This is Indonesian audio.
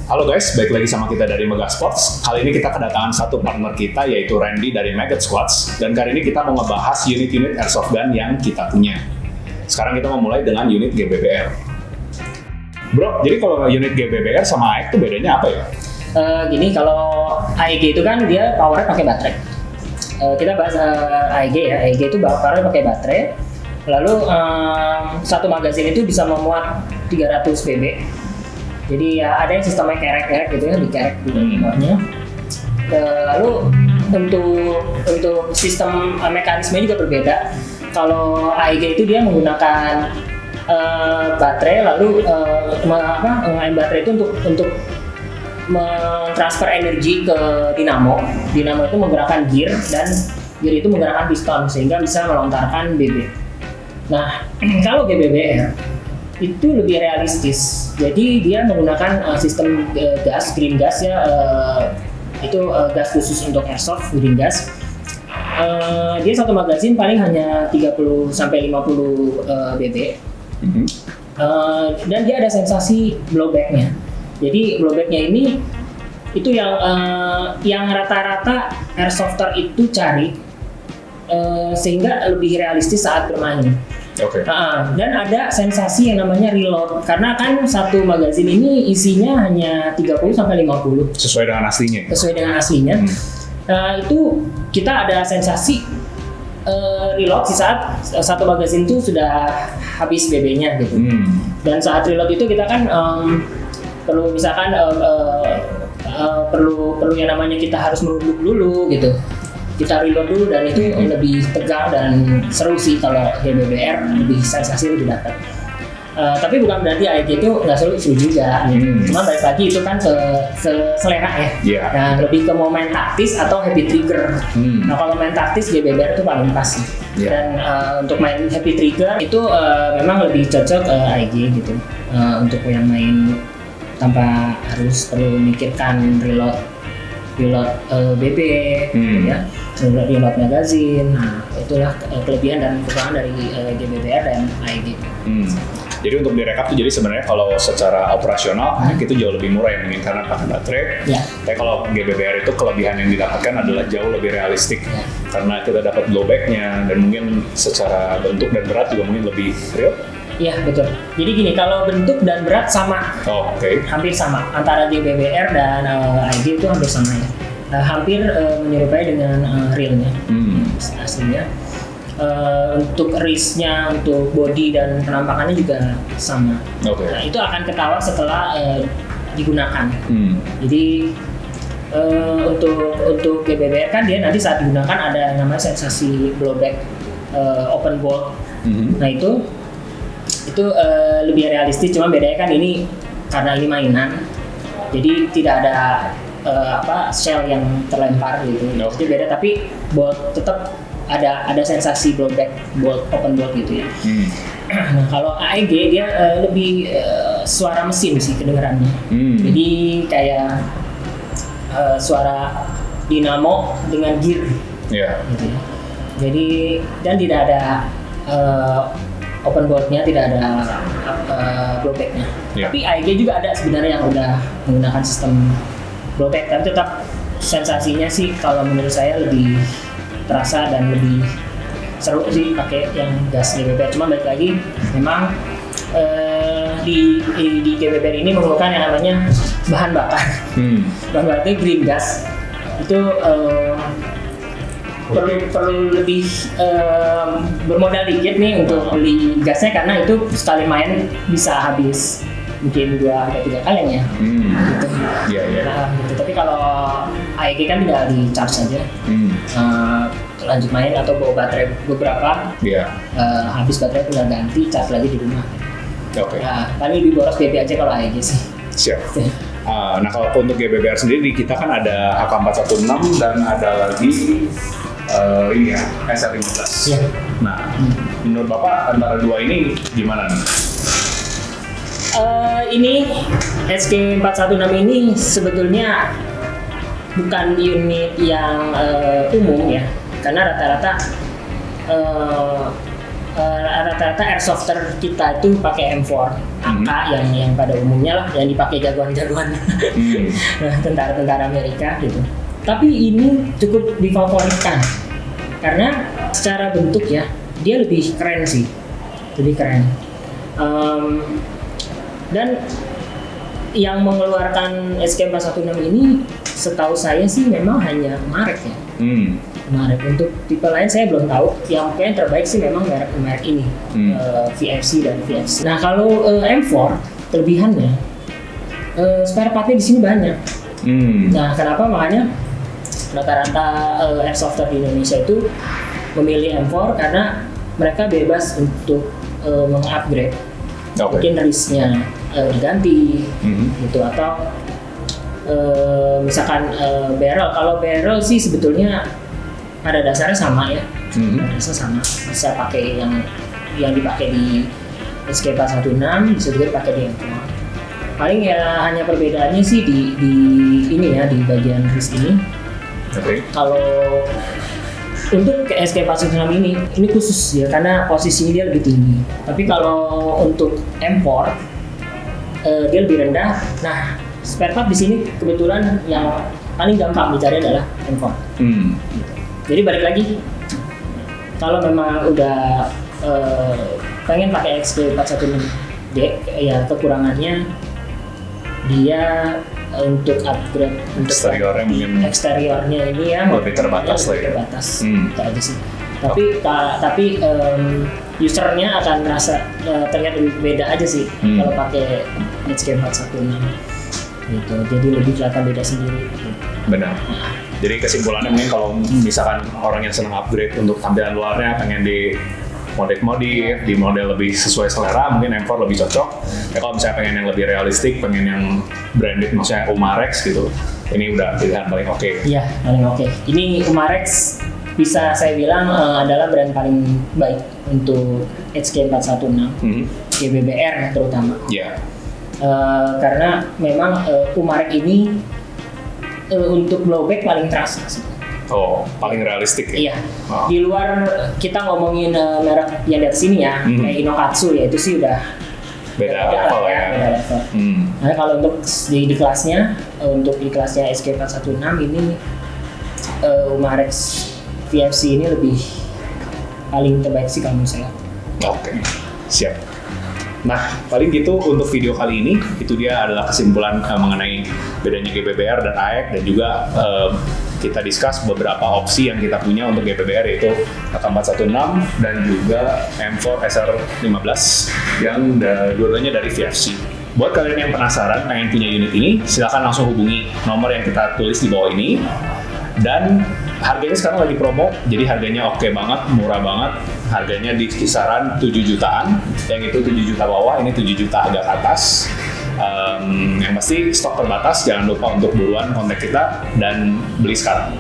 Halo guys, balik lagi sama kita dari Mega Sports. Kali ini kita kedatangan satu partner kita yaitu Randy dari Mega Squads. Dan kali ini kita mau ngebahas unit-unit airsoft gun yang kita punya. Sekarang kita mau mulai dengan unit GBBR. Bro, jadi kalau unit GBBR sama AEG itu bedanya apa ya? Gini, kalau AEG itu kan dia powernya pakai baterai. Kita bahas AEG ya. AEG itu powernya pakai baterai. Lalu satu magazin itu bisa memuat 300 BB. Jadi ya ada yang sistemnya kerek-kerek gitu ya, dikerek di bawahnya. Lalu untuk sistem mekanisme juga berbeda. Kalau AEG itu dia menggunakan baterai, lalu baterai itu untuk mentransfer energi ke dinamo. Dinamo itu menggerakkan gear dan gear itu menggerakkan piston sehingga bisa melontarkan BB. Nah, kalau GBBR itu lebih realistis. Jadi dia menggunakan sistem gas, green gas ya, itu gas khusus untuk airsoft, green gas. Dia satu magazin paling hanya 30 sampai 50 BB. Dan dia ada sensasi blowback-nya. Jadi blowback-nya ini itu yang rata-rata airsofter itu cari, sehingga lebih realistis saat bermain. Oke. Dan ada sensasi yang namanya reload, karena kan satu magazin ini isinya hanya 30 sampai 50 Sesuai dengan aslinya. sesuai dengan aslinya. Itu kita ada sensasi reload di saat satu magazin itu sudah habis BB-nya gitu. Dan saat reload itu kita kan perlu misalkan perlu yang namanya kita harus merunduk dulu gitu. Kita reload dulu dan itu lebih tegang dan seru sih kalau GBBR, lebih sensasi lebih dapat. Tapi bukan berarti AEG itu nggak seru juga. Cuma balik lagi itu kan selera ya. Yeah. Nah, lebih ke mau main taktis atau happy trigger. Nah, kalau main taktis GBBR itu paling pas sih. Yeah. Dan untuk main happy trigger itu memang lebih cocok AEG gitu. Untuk yang main tanpa harus perlu memikirkan reload BB, ya, reload magazin. Nah, itulah kelebihan dan kekurangan dari GBBR dan AEG. Jadi untuk direkap tuh, jadi sebenarnya kalau secara operasional itu jauh lebih murah ya mungkin karena pakai baterai. Ya. Tapi kalau GBBR itu kelebihan yang didapatkan adalah jauh lebih realistik karena kita dapat blowback-nya dan mungkin secara bentuk dan berat juga mungkin lebih real. Iya, betul. Jadi gini, kalau bentuk dan berat sama. Oke. Hampir sama antara GBBR dan AEG itu hampir sama ya. Hampir menyerupai dengan realnya, aslinya. Untuk wristnya, untuk body dan penampakannya juga sama. Okay. Nah, itu akan ketahuan setelah digunakan. Jadi untuk GBBR kan dia nanti saat digunakan ada yang namanya sensasi blowback, open bolt. Nah itu lebih realistis, cuma bedanya kan ini karena ini mainan, jadi tidak ada shell yang terlempar gitu. Jadi beda, tapi bolt tetap ada sensasi blowback, bolt, open bolt gitu ya. Nah, kalau AEG dia lebih suara mesin sih kedengarannya. Jadi kayak suara dinamo dengan gear. Yeah. Gitu ya. Jadi dan tidak ada open bolt-nya, tidak ada blowback-nya. Yeah. Tapi AEG juga ada sebenarnya yang udah menggunakan sistem blowback, tapi tetap sensasinya sih kalau menurut saya lebih terasa dan lebih seru sih pakai yang gas GBBR. Cuma balik lagi memang di GBBR ini menggunakan yang namanya bahan bakar. Bahan bakar itu green gas. Itu perlu lebih bermodal dikit nih untuk beli gasnya, karena itu sekali main bisa habis mungkin 2-3 kaleng ya. Gitu. Iya. Nah, gitu. Tapi kalau AEG kan tinggal di charge saja. Lanjut main atau bawa baterai beberapa. Habis baterai tinggal ganti, charge lagi di rumah. Oke. Nah, paling lebih boros BB aja kalau AEG sih. Siap. Nah, kalau untuk GBBR sendiri kita kan ada AK416 dan ada lagi ini ya, SR15. Iya. Nah, menurut Bapak antara dua ini gimana nih? Ini SK416 ini sebetulnya bukan unit yang umum ya, karena rata-rata rata-rata airsofter kita itu pakai M4 AK yang pada umumnya lah, yang dipakai jagoan-jagoan tentara-tentara Amerika gitu. Tapi ini cukup difavoritkan karena secara bentuk ya dia lebih keren sih, lebih keren. Dan yang mengeluarkan SK416 ini setahu saya sih memang hanya Umarex ya. Umarex. Untuk tipe lain saya belum tahu. Yang mungkin terbaik sih memang merek ini, VFC dan VFC. Nah kalau M4 kelebihannya spare partnya di sini banyak. Nah kenapa makanya rata-rata airsofter di Indonesia itu memilih M4 karena mereka bebas untuk mengupgrade. Mungkin wristnya diganti gitu, atau misalkan barrel. Kalau barrel sih sebetulnya pada dasarnya sama ya, pada dasarnya sama, bisa pakai yang dipakai di SK416, bisa juga dipakai di M4. Paling ya hanya perbedaannya sih di ini ya, di bagian wrist ini. Kalau untuk SK416 ini khusus ya karena posisinya dia lebih tinggi. Tapi kalau untuk M4 dia lebih rendah. Nah, spare part di sini kebetulan yang paling gampang dicari adalah M4. Jadi balik lagi, kalau memang udah pengen pakai SK416D, ya kekurangannya dia untuk upgrade untuk eksteriornya ini ya lebih terbatas lah ya. Itu aja sih. Tapi usernya akan merasa terlihat lebih beda aja sih kalau pakai SK416 gitu. Jadi lebih kelihatan beda sendiri. Benar. Jadi kesimpulannya mungkin kalau misalkan orang yang senang upgrade untuk tampilan luarnya pengen di modif di model lebih sesuai selera, mungkin M4 lebih cocok. Ya kalau misalnya pengen yang lebih realistik, pengen yang branded, maksudnya Umarex gitu, ini udah pilihan paling oke. Iya, paling oke. Ini Umarex bisa saya bilang adalah brand paling baik untuk HK416, GBBR terutama. Iya. Karena memang Umarex ini untuk blowback paling terasa sih. Oh, paling realistik ya? Iya. Di luar kita ngomongin merek yang di atas sini ya, kayak Inokatsu ya, itu sih udah beda level ya. Beda level. Nah kalau untuk di kelasnya, untuk di kelasnya SK416 ini Umarex VFC ini lebih paling terbaik sih kalau menurut saya. Oke, siap. Nah, paling gitu untuk video kali ini. Itu dia adalah kesimpulan mengenai bedanya GBBR dan AEK, dan juga kita discuss beberapa opsi yang kita punya untuk GBBR, yaitu AK416 dan juga M4 SR15 yang dua-duanya dari VFC. Buat kalian yang penasaran pengen punya unit ini, silakan langsung hubungi nomor yang kita tulis di bawah ini. Dan harganya sekarang lagi promo, jadi harganya oke banget, murah banget. Harganya di kisaran 7 jutaan, yang itu 7 juta bawah, ini 7 juta agak atas. Yang pasti stok terbatas, jangan lupa untuk buruan kontak kita dan beli sekarang.